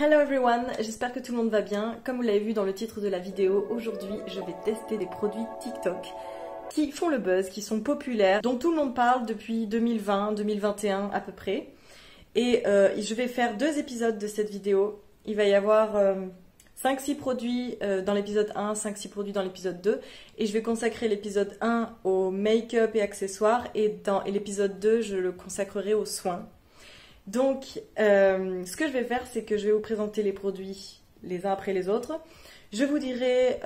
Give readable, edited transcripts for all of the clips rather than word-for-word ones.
Hello everyone, j'espère que tout le monde va bien. Comme vous l'avez vu dans le titre de la vidéo, aujourd'hui je vais tester des produits TikTok qui font le buzz, qui sont populaires, dont tout le monde parle depuis 2020-2021 à peu près. Et je vais faire 2 épisodes de cette vidéo. Il va y avoir 5-6 produits dans l'épisode 1, 5-6 produits dans l'épisode 2. Et je vais consacrer l'épisode 1 au make-up et accessoires et l'épisode 2, je le consacrerai aux soins. Donc, ce que je vais faire, c'est que je vais vous présenter les produits les uns après les autres. Je vous dirai,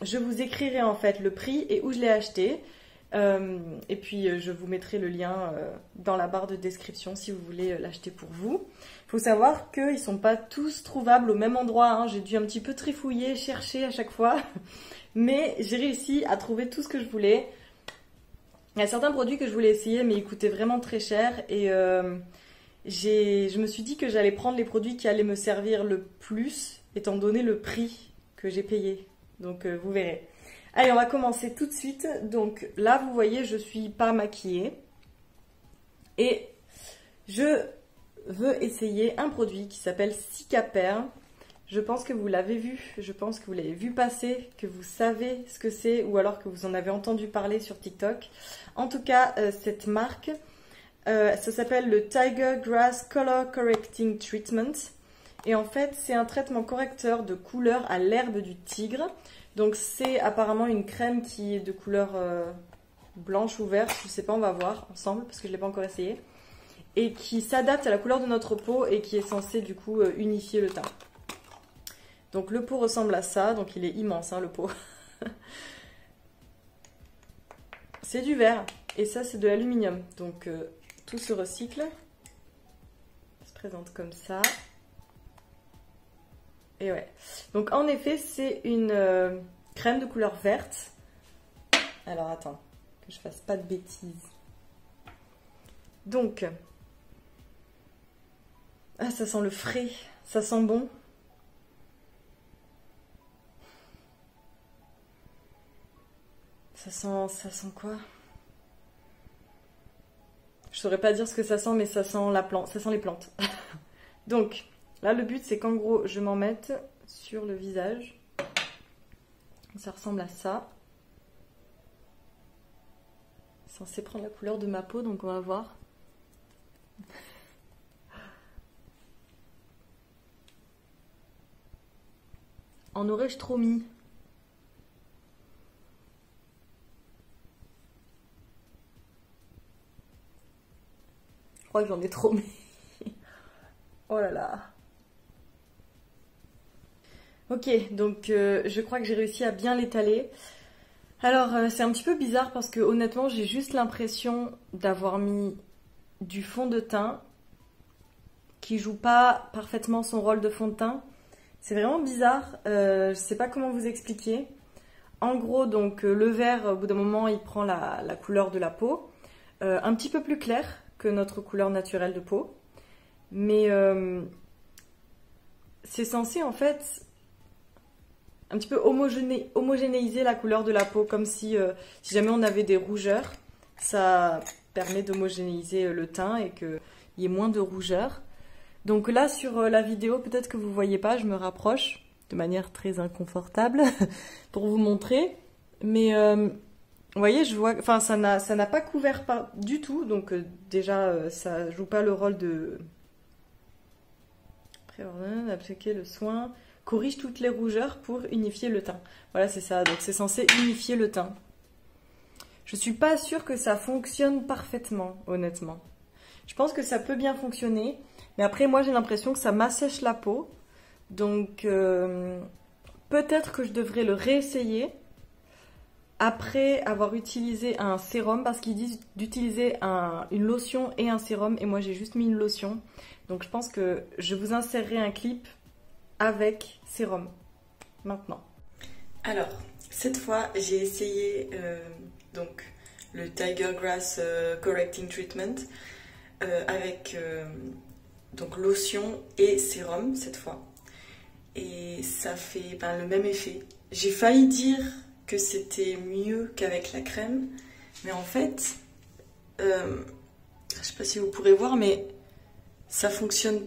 je vous écrirai en fait le prix et où je l'ai acheté. Et puis, je vous mettrai le lien dans la barre de description si vous voulez l'acheter pour vous. Il faut savoir qu'ils ne sont pas tous trouvables au même endroit, hein. J'ai dû un petit peu trifouiller, chercher à chaque fois. Mais j'ai réussi à trouver tout ce que je voulais. Il y a certains produits que je voulais essayer, mais ils coûtaient vraiment très cher. Et je me suis dit que j'allais prendre les produits qui allaient me servir le plus, étant donné le prix que j'ai payé. Donc vous verrez. Allez, on va commencer tout de suite. Donc là, vous voyez, je suis pas maquillée. Et je veux essayer un produit qui s'appelle Cicapair. Je pense que vous l'avez vu, je pense que vous l'avez vu passer, que vous savez ce que c'est, ou alors que vous en avez entendu parler sur TikTok. En tout cas, cette marque, ça s'appelle le Tiger Grass Color Correcting Treatment. Et en fait, c'est un traitement correcteur de couleur à l'herbe du tigre. Donc c'est apparemment une crème qui est de couleur blanche ou verte, je sais pas, on va voir ensemble parce que je l'ai pas encore essayé. Et qui s'adapte à la couleur de notre peau et qui est censé du coup unifier le teint. Donc le pot ressemble à ça, donc il est immense hein, le pot. C'est du verre et ça c'est de l'aluminium, donc tout se recycle. Ça se présente comme ça. Et ouais. Donc en effet c'est une crème de couleur verte. Alors attends, que je fasse pas de bêtises. Donc, ah ça sent le frais, ça sent bon. Ça sent quoi? Je saurais pas dire ce que ça sent, mais ça sent la plante, ça sent les plantes. Donc, là, le but, c'est qu'en gros, je m'en mette sur le visage. Ça ressemble à ça. C'est censé prendre la couleur de ma peau, donc on va voir. En aurais-je trop mis? Je crois que j'en ai trop mis. Oh là là. Ok, donc je crois que j'ai réussi à bien l'étaler. Alors c'est un petit peu bizarre parce que honnêtement j'ai juste l'impression d'avoir mis du fond de teint qui joue pas parfaitement son rôle de fond de teint. C'est vraiment bizarre, je sais pas comment vous expliquer. En gros donc le vert au bout d'un moment il prend la couleur de la peau, un petit peu plus clair que notre couleur naturelle de peau. Mais c'est censé en fait un petit peu homogénéiser la couleur de la peau, comme si jamais on avait des rougeurs, ça permet d'homogénéiser le teint et qu'il y ait moins de rougeurs. Donc là sur la vidéo, peut-être que vous ne voyez pas, je me rapproche de manière très inconfortable pour vous montrer. Mais vous voyez, je vois, enfin ça n'a pas couvert du tout, donc déjà ça joue pas le rôle de appliquer le soin, corrige toutes les rougeurs pour unifier le teint. Voilà, c'est ça, donc c'est censé unifier le teint. Je suis pas sûre que ça fonctionne parfaitement, honnêtement. Je pense que ça peut bien fonctionner, mais après moi j'ai l'impression que ça m'assèche la peau, donc peut-être que je devrais le réessayer après avoir utilisé un sérum, parce qu'ils disent d'utiliser une lotion et un sérum, et moi j'ai juste mis une lotion. Donc je pense que je vous insérerai un clip avec sérum, maintenant. Alors, cette fois j'ai essayé donc, le Tiger Grass Correcting Treatment avec donc, lotion et sérum cette fois. Et ça fait le même effet. J'ai failli dire que c'était mieux qu'avec la crème, mais en fait, je sais pas si vous pourrez voir, mais ça fonctionne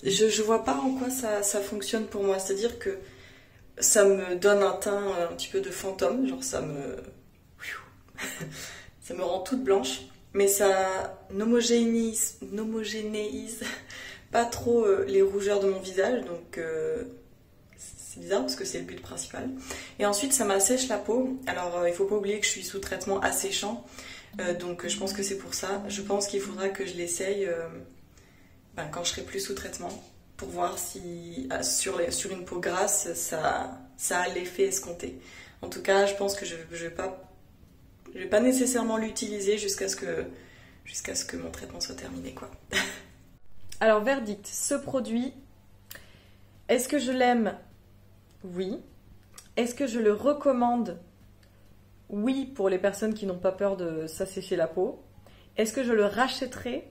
Je vois pas en quoi ça fonctionne pour moi. C'est-à-dire que ça me donne un teint un petit peu de fantôme, genre ça me rend toute blanche, mais ça n'homogénéise pas trop les rougeurs de mon visage, donc c'est bizarre parce que c'est le but principal. Et ensuite ça m'assèche la peau. Alors il faut pas oublier que je suis sous traitement asséchant, donc je pense que c'est pour ça. Je pense qu'il faudra que je l'essaye quand je serai plus sous traitement, pour voir si sur une peau grasse ça a l'effet escompté. En tout cas, je pense que je vais pas nécessairement l'utiliser jusqu'à ce que mon traitement soit terminé, quoi. Alors, verdict, ce produit, est-ce que je l'aime? Oui. Est-ce que je le recommande? Oui, pour les personnes qui n'ont pas peur de s'assécher la peau. Est-ce que je le rachèterai?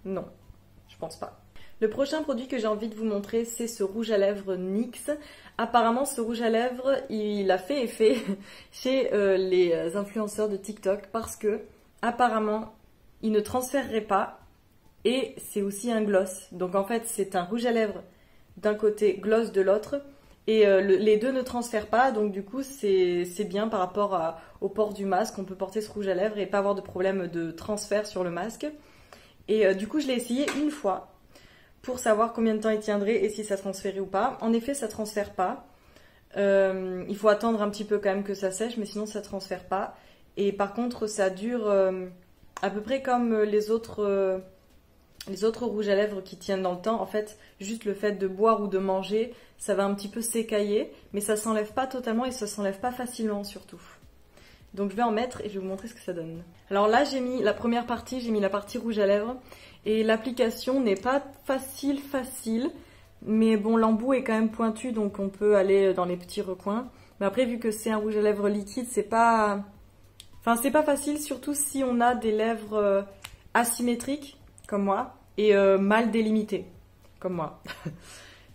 Non, je pense pas. Le prochain produit que j'ai envie de vous montrer, c'est ce rouge à lèvres NYX. Apparemment, ce rouge à lèvres, il a fait effet chez les influenceurs de TikTok parce que, apparemment, il ne transférerait pas et c'est aussi un gloss. Donc en fait, c'est un rouge à lèvres d'un côté, gloss de l'autre, et les deux ne transfèrent pas. Donc du coup, c'est bien par rapport au port du masque. On peut porter ce rouge à lèvres et pas avoir de problème de transfert sur le masque. Et du coup, je l'ai essayé une fois pour savoir combien de temps il tiendrait et si ça transférait ou pas. En effet, ça transfère pas. Il faut attendre un petit peu quand même que ça sèche, mais sinon ça transfère pas. Et par contre, ça dure à peu près comme les autres rouges à lèvres qui tiennent dans le temps. En fait, juste le fait de boire ou de manger, ça va un petit peu s'écailler, mais ça s'enlève pas totalement et ça s'enlève pas facilement surtout. Donc je vais en mettre et je vais vous montrer ce que ça donne. Alors là, j'ai mis la première partie, j'ai mis la partie rouge à lèvres. Et l'application n'est pas facile, mais bon, l'embout est quand même pointu, donc on peut aller dans les petits recoins. Mais après, vu que c'est un rouge à lèvres liquide, c'est pas facile, surtout si on a des lèvres asymétriques, comme moi, et mal délimitées, comme moi.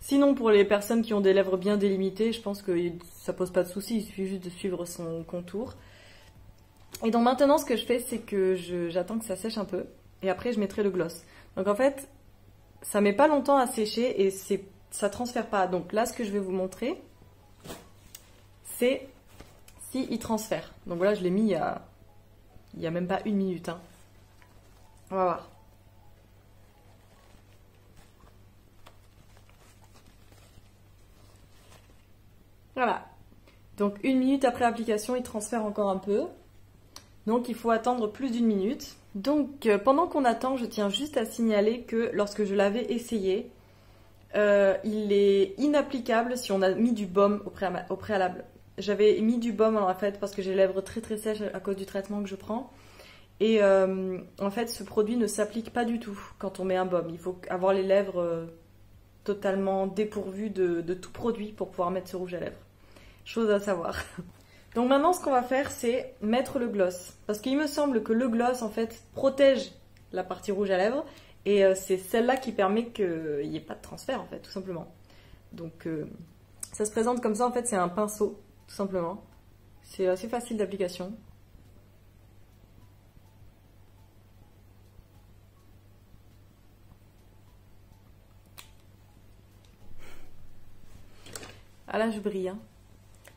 Sinon, pour les personnes qui ont des lèvres bien délimitées, je pense que ça pose pas de souci, il suffit juste de suivre son contour. Et donc maintenant, ce que je fais, c'est que j'attends que ça sèche un peu. Et après, je mettrai le gloss. Donc en fait, ça met pas longtemps à sécher et ça transfère pas. Donc là, ce que je vais vous montrer, c'est si il transfère. Donc voilà, je l'ai mis il y a même pas 1 minute. Hein. On va voir. Voilà. Donc 1 minute après l'application, il transfère encore un peu. Donc il faut attendre plus d'1 minute. Donc pendant qu'on attend, je tiens juste à signaler que lorsque je l'avais essayé, il est inapplicable si on a mis du baume au préalable. J'avais mis du baume en fait parce que j'ai les lèvres très très sèches à cause du traitement que je prends. Et en fait ce produit ne s'applique pas du tout quand on met un baume. Il faut avoir les lèvres totalement dépourvues de tout produit pour pouvoir mettre ce rouge à lèvres. Chose à savoir. Donc maintenant, ce qu'on va faire, c'est mettre le gloss. Parce qu'il me semble que le gloss, en fait, protège la partie rouge à lèvres. Et c'est celle-là qui permet qu'il n'y ait pas de transfert, en fait, tout simplement. Donc, ça se présente comme ça, en fait, c'est un pinceau, tout simplement. C'est assez facile d'application. Ah là, je brille, hein.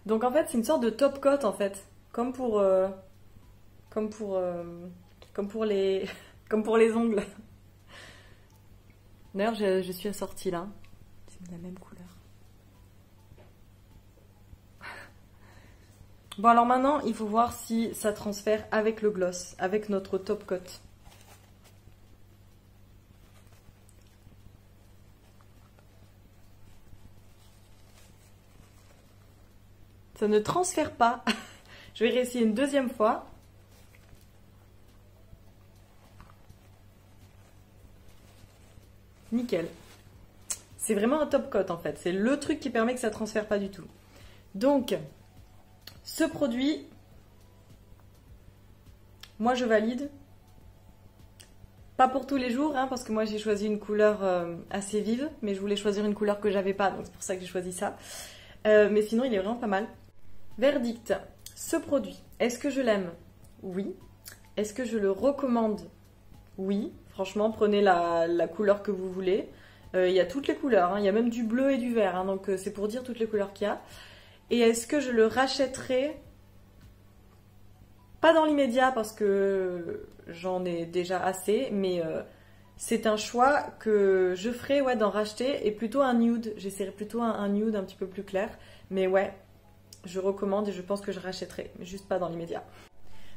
Donc en fait, c'est une sorte de top coat en fait, comme pour les ongles. D'ailleurs, je suis assortie là. C'est la même couleur. Bon alors maintenant, il faut voir si ça transfère avec le gloss, avec notre top coat. Ça ne transfère pas. Je vais réessayer une deuxième fois. Nickel. C'est vraiment un top coat en fait. C'est le truc qui permet que ça ne transfère pas du tout. Donc, ce produit, moi je valide. Pas pour tous les jours, hein, parce que moi j'ai choisi une couleur assez vive, mais je voulais choisir une couleur que j'avais pas, donc c'est pour ça que j'ai choisi ça. Mais sinon, il est vraiment pas mal. Verdict, ce produit, est-ce que je l'aime? Oui. Est-ce que je le recommande? Oui. Franchement, prenez la couleur que vous voulez. Il y a toutes les couleurs, hein. Il y a même du bleu et du vert, hein. Donc c'est pour dire toutes les couleurs qu'il y a. Et est-ce que je le rachèterai? Pas dans l'immédiat parce que j'en ai déjà assez, mais c'est un choix que je ferai, ouais, d'en racheter, et plutôt un nude. J'essaierai plutôt un nude un petit peu plus clair, mais ouais, je recommande et je pense que je rachèterai, mais juste pas dans l'immédiat.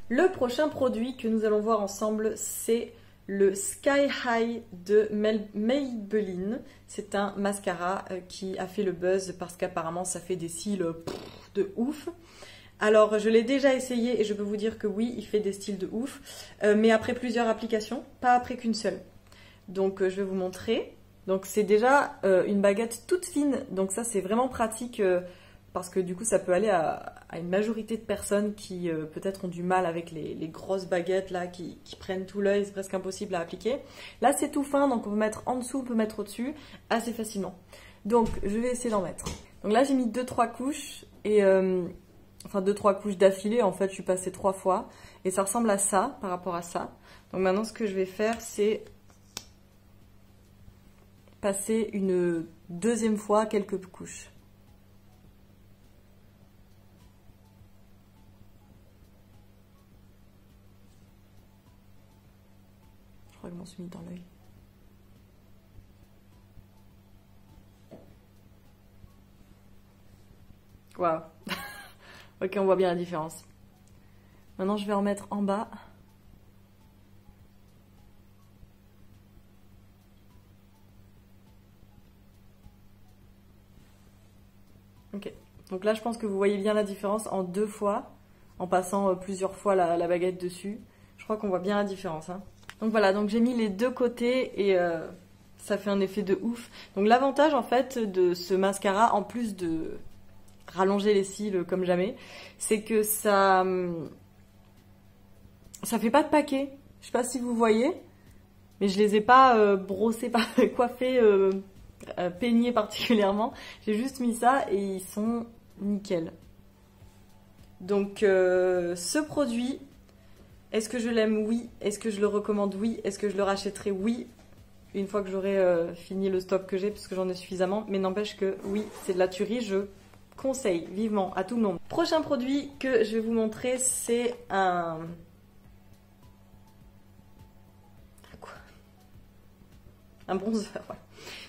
Le prochain produit que nous allons voir ensemble, c'est le Sky High de Maybelline. C'est un mascara qui a fait le buzz parce qu'apparemment ça fait des cils de ouf. Alors je l'ai déjà essayé et je peux vous dire que oui, il fait des styles de ouf, mais après plusieurs applications, pas après qu'une seule. Donc je vais vous montrer. Donc c'est déjà une baguette toute fine, donc ça c'est vraiment pratique parce que du coup ça peut aller à une majorité de personnes qui peut-être ont du mal avec les grosses baguettes là qui prennent tout l'œil, c'est presque impossible à appliquer. Là c'est tout fin, donc on peut mettre en dessous, on peut mettre au-dessus assez facilement. Donc je vais essayer d'en mettre. Donc là j'ai mis 2-3 couches et enfin 2-3 couches d'affilée, en fait je suis passée 3 fois et ça ressemble à ça par rapport à ça. Donc maintenant ce que je vais faire c'est passer une deuxième fois quelques couches. Je crois que je m'en suis mis dans l'œil. Waouh. Ok, on voit bien la différence. Maintenant, je vais en mettre en bas. Ok. Donc là, je pense que vous voyez bien la différence en 2 fois, en passant plusieurs fois la baguette dessus. Je crois qu'on voit bien la différence, hein. Donc voilà, donc j'ai mis les deux côtés et ça fait un effet de ouf. Donc l'avantage en fait de ce mascara, en plus de rallonger les cils comme jamais, c'est que ça fait pas de paquet. Je sais pas si vous voyez, mais je les ai pas brossés, pas coiffés, peignés particulièrement. J'ai juste mis ça et ils sont nickel. Donc ce produit, est-ce que je l'aime? Oui. Est-ce que je le recommande? Oui. Est-ce que je le rachèterai? Oui. Une fois que j'aurai fini le stock que j'ai, parce que j'en ai suffisamment. Mais n'empêche que oui, c'est de la tuerie. Je conseille vivement à tout le monde. Prochain produit que je vais vous montrer, c'est un... Quoi? Un bronzer, ouais.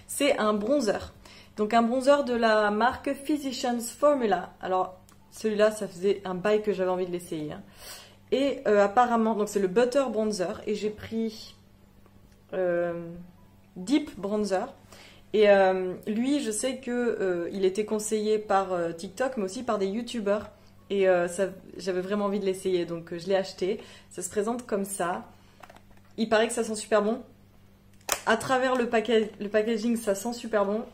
C'est un bronzer. Donc un bronzer de la marque Physicians Formula. Alors celui-là, ça faisait un bail que j'avais envie de l'essayer, hein. Et apparemment, donc c'est le Butter Bronzer et j'ai pris Deep Bronzer. Et lui, je sais que il était conseillé par TikTok, mais aussi par des YouTubers. Et j'avais vraiment envie de l'essayer, donc je l'ai acheté. Ça se présente comme ça. Il paraît que ça sent super bon. À travers le packaging, ça sent super bon.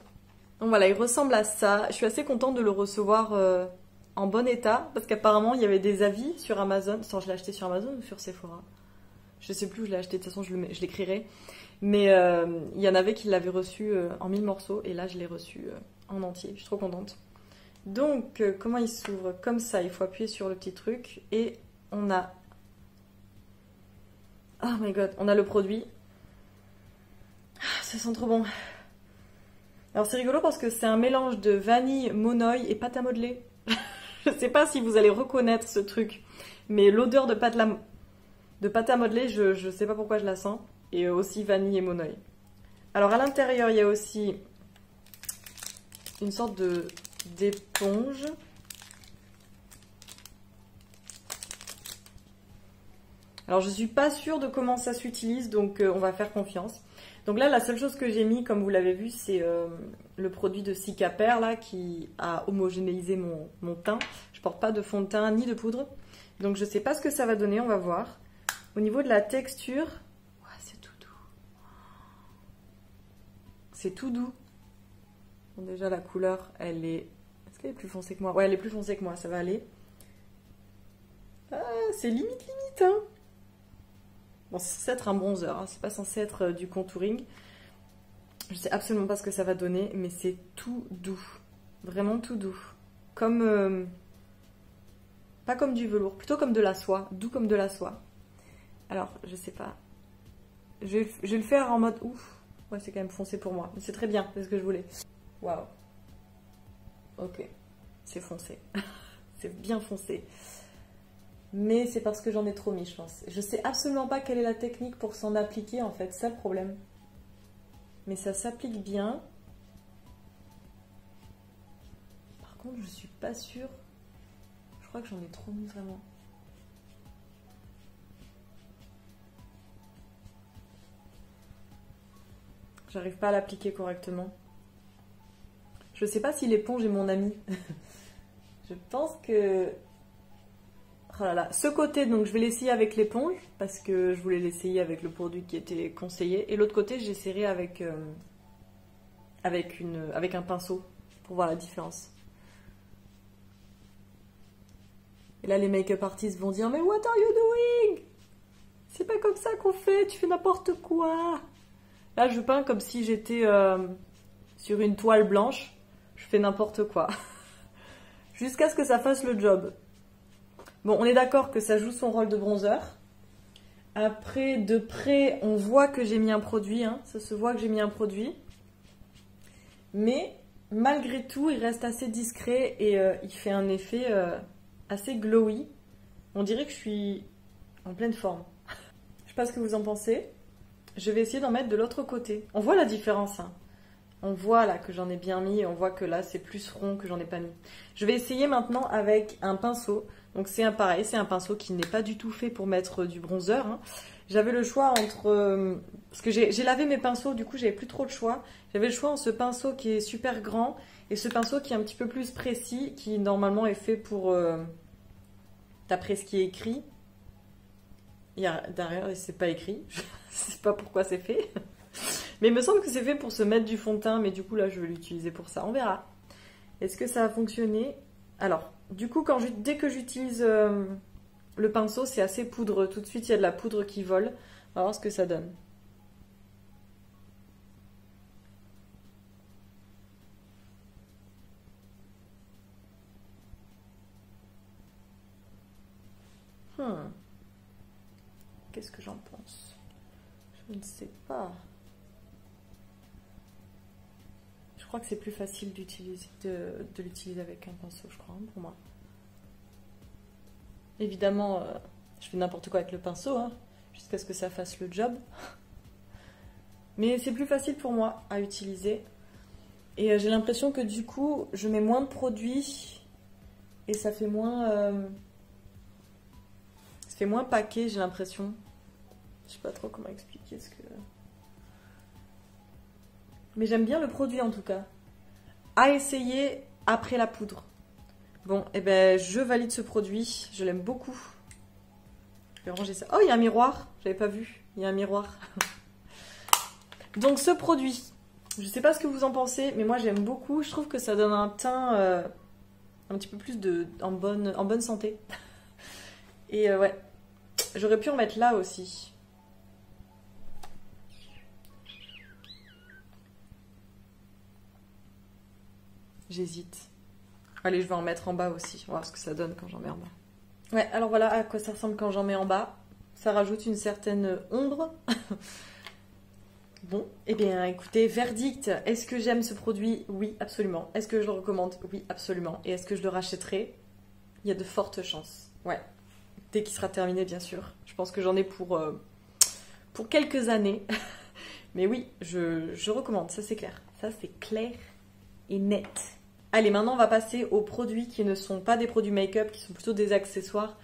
Donc voilà, il ressemble à ça. Je suis assez contente de le recevoir en bon état, parce qu'apparemment il y avait des avis sur Amazon. Sans, je l'ai acheté sur Amazon ou sur Sephora, je sais plus où je l'ai acheté, de toute façon je l'écrirai. Mais il y en avait qui l'avaient reçu en 1000 morceaux, et là je l'ai reçu en entier. Je suis trop contente. Donc comment il s'ouvre? Comme ça, il faut appuyer sur le petit truc et on a... Oh my god, on a le produit. Ça sent trop bon. Alors c'est rigolo parce que c'est un mélange de vanille, monoï et pâte à modeler. Je sais pas si vous allez reconnaître ce truc, mais l'odeur de pâte à modeler, je sais pas pourquoi je la sens. Et aussi vanille et monoï. Alors à l'intérieur, il y a aussi une sorte d'éponge. Alors je suis pas sûre de comment ça s'utilise, donc on va faire confiance. Donc là, la seule chose que j'ai mis, comme vous l'avez vu, c'est le produit de Cicapair là, qui a homogénéisé mon teint. Je porte pas de fond de teint ni de poudre, donc je sais pas ce que ça va donner, on va voir. Au niveau de la texture, ouais, c'est tout doux. C'est tout doux. Bon, déjà la couleur, elle est... Est-ce qu'elle est plus foncée que moi? Ouais, elle est plus foncée que moi, ça va aller. Ah, c'est limite, hein. Bon, c'est censé être un bronzer, hein. C'est pas censé être du contouring. Je sais absolument pas ce que ça va donner, mais c'est tout doux. Vraiment tout doux. Comme... pas comme du velours, plutôt comme de la soie. Doux comme de la soie. Alors, je sais pas. Je vais le faire en mode ouf. Ouais, c'est quand même foncé pour moi. Mais c'est très bien, c'est ce que je voulais. Waouh. Ok. C'est foncé. C'est bien foncé. Mais c'est parce que j'en ai trop mis, je pense. Je sais absolument pas quelle est la technique pour s'en appliquer, en fait. C'est ça le problème. Mais ça s'applique bien. Par contre, je suis pas sûre. Je crois que j'en ai trop mis, vraiment. J'arrive pas à l'appliquer correctement. Je sais pas si l'éponge est mon ami. Je pense que... Oh là là. Ce côté, donc je vais l'essayer avec l'éponge, parce que je voulais l'essayer avec le produit qui était conseillé. Et l'autre côté, j'essaierai avec un pinceau, pour voir la différence. Et là, les make-up artistes vont dire « Mais what are you doing? C'est pas comme ça qu'on fait, tu fais n'importe quoi !» Là, je peins comme si j'étais sur une toile blanche. Je fais n'importe quoi. Jusqu'à ce que ça fasse le job. Bon, on est d'accord que ça joue son rôle de bronzer. Après, de près, on voit que j'ai mis un produit. Hein. Ça se voit que j'ai mis un produit. Mais, malgré tout, il reste assez discret et il fait un effet assez glowy. On dirait que je suis en pleine forme. Je sais pas ce que vous en pensez. Je vais essayer d'en mettre de l'autre côté. On voit la différence, hein. On voit là que j'en ai bien mis, on voit que là c'est plus rond que j'en ai pas mis. Je vais essayer maintenant avec un pinceau. Donc c'est pareil, c'est un pinceau qui n'est pas du tout fait pour mettre du bronzer. Hein. J'avais le choix entre... parce que j'ai lavé mes pinceaux, du coup j'avais plus trop de choix. J'avais le choix entre ce pinceau qui est super grand et ce pinceau qui est un petit peu plus précis, qui normalement est fait pour... d'après ce qui est écrit. Derrière, c'est pas écrit. Je sais pas pourquoi c'est fait. Mais il me semble que c'est fait pour se mettre du fond de teint, mais du coup là je vais l'utiliser pour ça, on verra. Est-ce que ça a fonctionné? Alors, du coup dès que j'utilise le pinceau, c'est assez poudreux, tout de suite il y a de la poudre qui vole. On va voir ce que ça donne. Qu'est-ce que j'en pense? Je ne sais pas. Je crois que c'est plus facile d'utiliser de l'utiliser avec un pinceau, je crois, hein, pour moi. Évidemment, je fais n'importe quoi avec le pinceau, hein, jusqu'à ce que ça fasse le job. Mais c'est plus facile pour moi à utiliser. Et j'ai l'impression que du coup, je mets moins de produits et ça fait moins... ça fait moins paquet, j'ai l'impression. Je sais pas trop comment expliquer ce que... Mais j'aime bien le produit en tout cas. À essayer après la poudre. Bon, et ben je valide ce produit. Je l'aime beaucoup. Je vais ranger ça. Oh, il y a un miroir. J'avais pas vu. Il y a un miroir. Donc ce produit, je sais pas ce que vous en pensez, mais moi j'aime beaucoup. Je trouve que ça donne un teint un petit peu plus en bonne santé. Et ouais, j'aurais pu en mettre là aussi. J'hésite. Allez, je vais en mettre en bas aussi. On va voir ce que ça donne quand j'en mets en bas. Ouais, alors voilà à quoi ça ressemble quand j'en mets en bas. Ça rajoute une certaine ombre. Bon, eh bien écoutez, verdict. Est-ce que j'aime ce produit? Oui, absolument. Est-ce que je le recommande? Oui, absolument. Et est-ce que je le rachèterai? Il y a de fortes chances. Ouais. Dès qu'il sera terminé, bien sûr. Je pense que j'en ai pour quelques années. Mais oui, je recommande, ça c'est clair. Ça c'est clair et net. Allez, maintenant on va passer aux produits qui ne sont pas des produits make-up, qui sont plutôt des accessoires.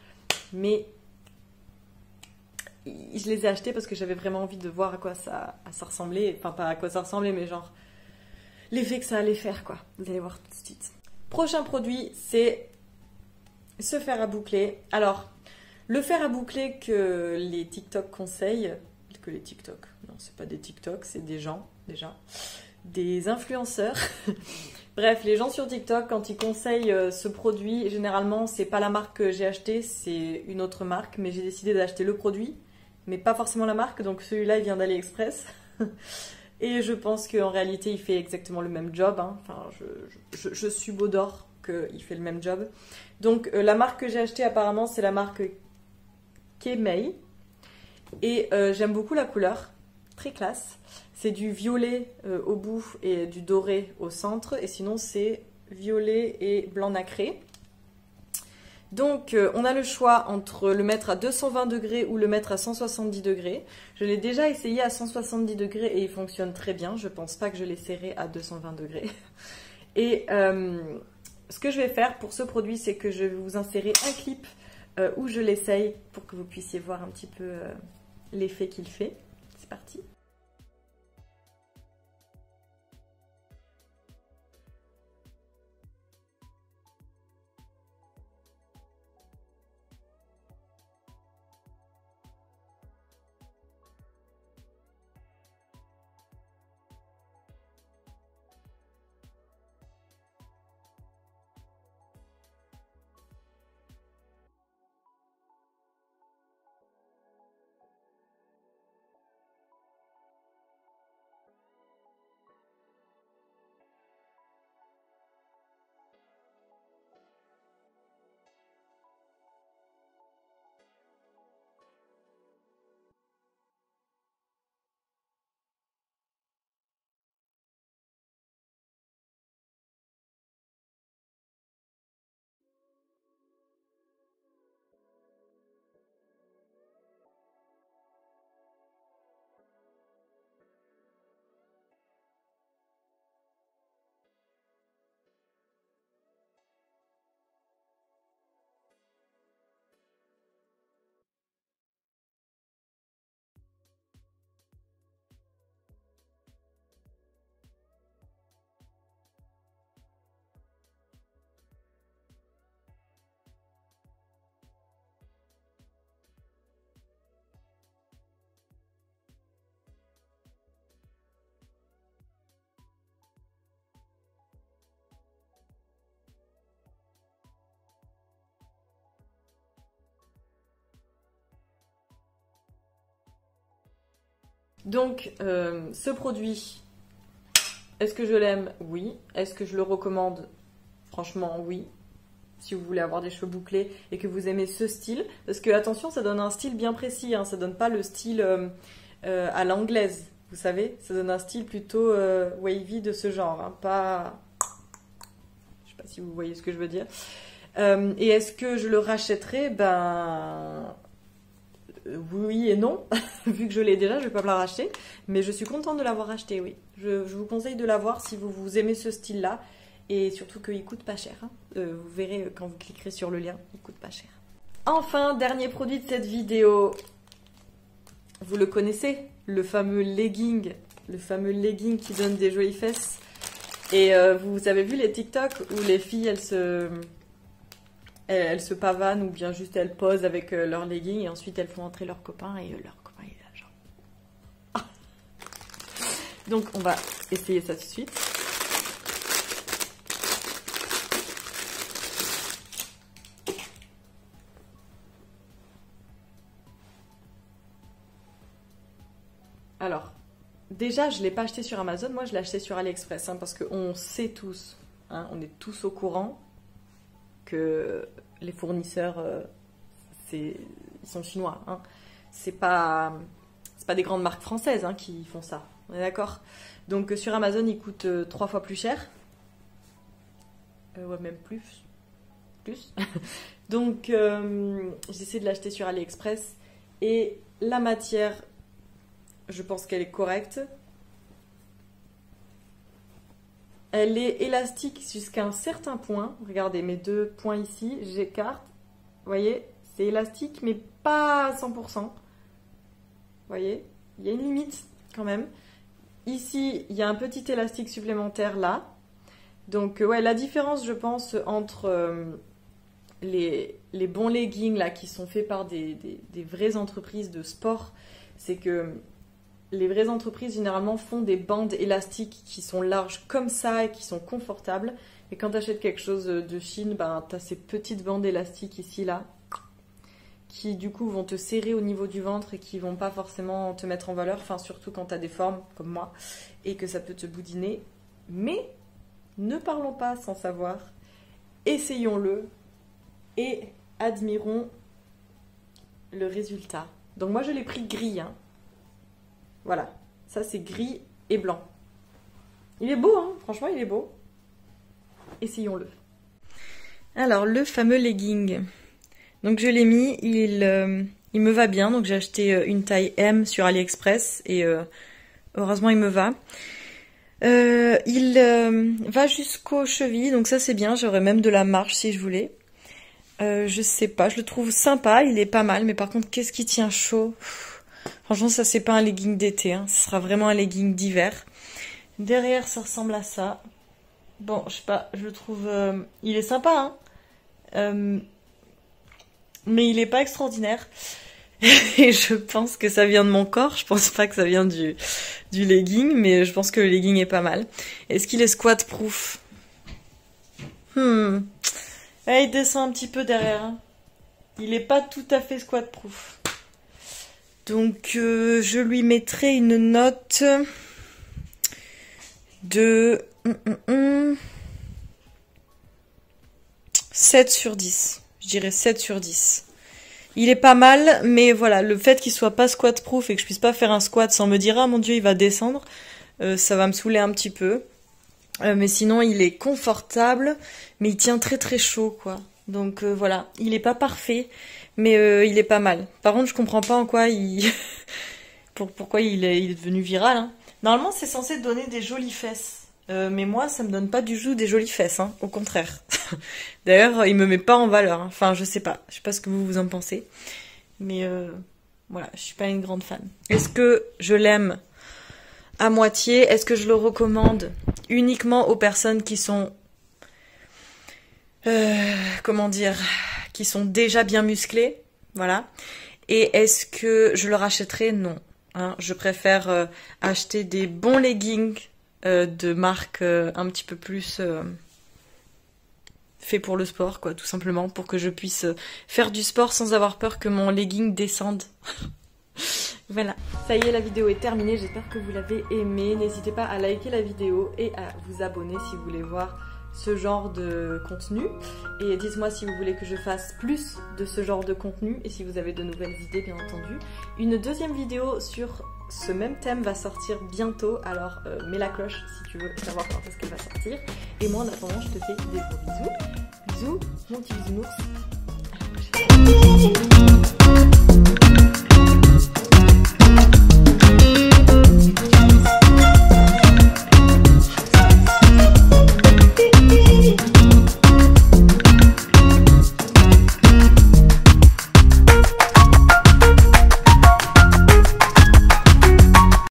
Mais je les ai achetés parce que j'avais vraiment envie de voir à quoi ça ressemblait. Enfin, pas à quoi ça ressemblait, mais genre l'effet que ça allait faire, quoi. Vous allez voir tout de suite. Prochain produit, c'est ce fer à boucler. Alors, le fer à boucler que les TikTok conseillent, que les TikTok, non, c'est pas des TikTok, c'est des gens, déjà, des influenceurs. Bref, les gens sur TikTok, quand ils conseillent ce produit, généralement, c'est pas la marque que j'ai acheté, c'est une autre marque, mais j'ai décidé d'acheter le produit, mais pas forcément la marque, donc celui-là, il vient d'AliExpress. Et je pense qu'en réalité, il fait exactement le même job. Hein. Enfin, je subodore qu'il fait le même job. Donc, la marque que j'ai achetée, apparemment, c'est la marque Kemei. Et j'aime beaucoup la couleur. très classe. C'est du violet au bout et du doré au centre. Et sinon, c'est violet et blanc nacré. Donc, on a le choix entre le mettre à 220 degrés ou le mettre à 170 degrés. Je l'ai déjà essayé à 170 degrés et il fonctionne très bien. Je pense pas que je l'essaierai à 220 degrés. Et ce que je vais faire pour ce produit, c'est que je vais vous insérer un clip où je l'essaye pour que vous puissiez voir un petit peu l'effet qu'il fait. C'est parti. Donc, ce produit, est-ce que je l'aime? Oui. Est-ce que je le recommande? Franchement, oui. Si vous voulez avoir des cheveux bouclés et que vous aimez ce style. Parce que, attention, ça donne un style bien précis. Hein, ça donne pas le style à l'anglaise, vous savez. Ça donne un style plutôt wavy de ce genre. Hein, pas... Je sais pas si vous voyez ce que je veux dire. Et est-ce que je le rachèterai? Ben... oui et non, vu que je l'ai déjà, je ne vais pas me la racheter, mais je suis contente de l'avoir acheté, oui. Je vous conseille de l'avoir si vous aimez ce style-là, et surtout qu'il coûte pas cher. Hein. Vous verrez quand vous cliquerez sur le lien, il coûte pas cher. Enfin, dernier produit de cette vidéo, vous le connaissez, le fameux legging qui donne des jolies fesses. Et vous avez vu les TikTok où les filles, elles se pavanent ou bien juste elles posent avec leurs leggings et ensuite elles font entrer leurs copains et leur copain il est là genre... Ah. Donc on va essayer ça tout de suite. Alors, déjà je ne l'ai pas acheté sur Amazon, moi je l'ai acheté sur AliExpress hein, parce qu'on sait tous, hein, on est tous au courant que les fournisseurs, ils sont chinois. Hein. C'est pas des grandes marques françaises hein, qui font ça. On est d'accord? Donc sur Amazon, ils coûtent 3 fois plus cher. Ouais, même plus. Donc j'essaie de l'acheter sur AliExpress. Et la matière, je pense qu'elle est correcte. Elle est élastique jusqu'à un certain point. Regardez mes deux points ici, j'écarte. Vous voyez, c'est élastique, mais pas à 100%. Vous voyez, il y a une limite quand même. Ici, il y a un petit élastique supplémentaire là. Donc, ouais, la différence, je pense, entre les bons leggings là, qui sont faits par des vraies entreprises de sport, c'est que les vraies entreprises, généralement, font des bandes élastiques qui sont larges comme ça et qui sont confortables. Et quand tu achètes quelque chose de Chine, ben, tu as ces petites bandes élastiques ici, là, qui, du coup, vont te serrer au niveau du ventre et qui vont pas forcément te mettre en valeur. Enfin, surtout quand tu as des formes, comme moi, et que ça peut te boudiner. Mais, ne parlons pas sans savoir. Essayons-le et admirons le résultat. Donc, moi, je l'ai pris gris, hein. Voilà, Ça c'est gris et blanc. Il est beau, hein, franchement il est beau. Essayons-le. Alors le fameux legging. Donc je l'ai mis, il me va bien. Donc j'ai acheté une taille M sur AliExpress et heureusement il me va. Il va jusqu'aux chevilles, donc ça c'est bien. J'aurais même de la marge si je voulais. Je sais pas, je le trouve sympa, il est pas mal. Mais par contre, qu'est-ce qui tient chaud? Franchement, ça c'est pas un legging d'été, hein. Ce sera vraiment un legging d'hiver. Derrière, ça ressemble à ça. Bon, je sais pas, je le trouve... il est sympa, hein. Mais il est pas extraordinaire. Et je pense que ça vient de mon corps. Je pense pas que ça vient du legging, mais je pense que le legging est pas mal. Est-ce qu'il est squat proof? Il descend un petit peu derrière, hein. Il est pas tout à fait squat proof. Donc je lui mettrai une note de 7 sur 10. Je dirais 7 sur 10. Il est pas mal, mais voilà, le fait qu'il soit pas squat proof et que je puisse pas faire un squat sans me dire ah mon dieu il va descendre, ça va me saouler un petit peu. Mais sinon il est confortable, mais il tient très très chaud quoi. Donc voilà, il est pas parfait, mais il est pas mal. Par contre je comprends pas en quoi pourquoi il est devenu viral, hein. Normalement c'est censé donner des jolies fesses. Mais moi, ça me donne pas du tout des jolies fesses, hein, au contraire. D'ailleurs, il me met pas en valeur, hein. Enfin, je sais pas ce que vous en pensez. Mais voilà, je suis pas une grande fan. Est-ce que je l'aime à moitié? Est-ce que je le recommande uniquement aux personnes qui sont... comment dire? Qui sont déjà bien musclées, voilà. Et est-ce que je le rachèterai? Non. Hein, je préfère acheter des bons leggings de marque un petit peu plus fait pour le sport, quoi, tout simplement, pour que je puisse faire du sport sans avoir peur que mon legging descende. Voilà, ça y est, la vidéo est terminée, j'espère que vous l'avez aimée. N'hésitez pas à liker la vidéo et à vous abonner si vous voulez voir ce genre de contenu. Et dites-moi si vous voulez que je fasse plus de ce genre de contenu et si vous avez de nouvelles idées, bien entendu. Une deuxième vidéo sur ce même thème va sortir bientôt, alors mets la cloche si tu veux savoir quand est-ce qu'elle va sortir. Et moi en attendant, je te fais des gros bisous. Bisous, mon petit bisounours. À la prochaine.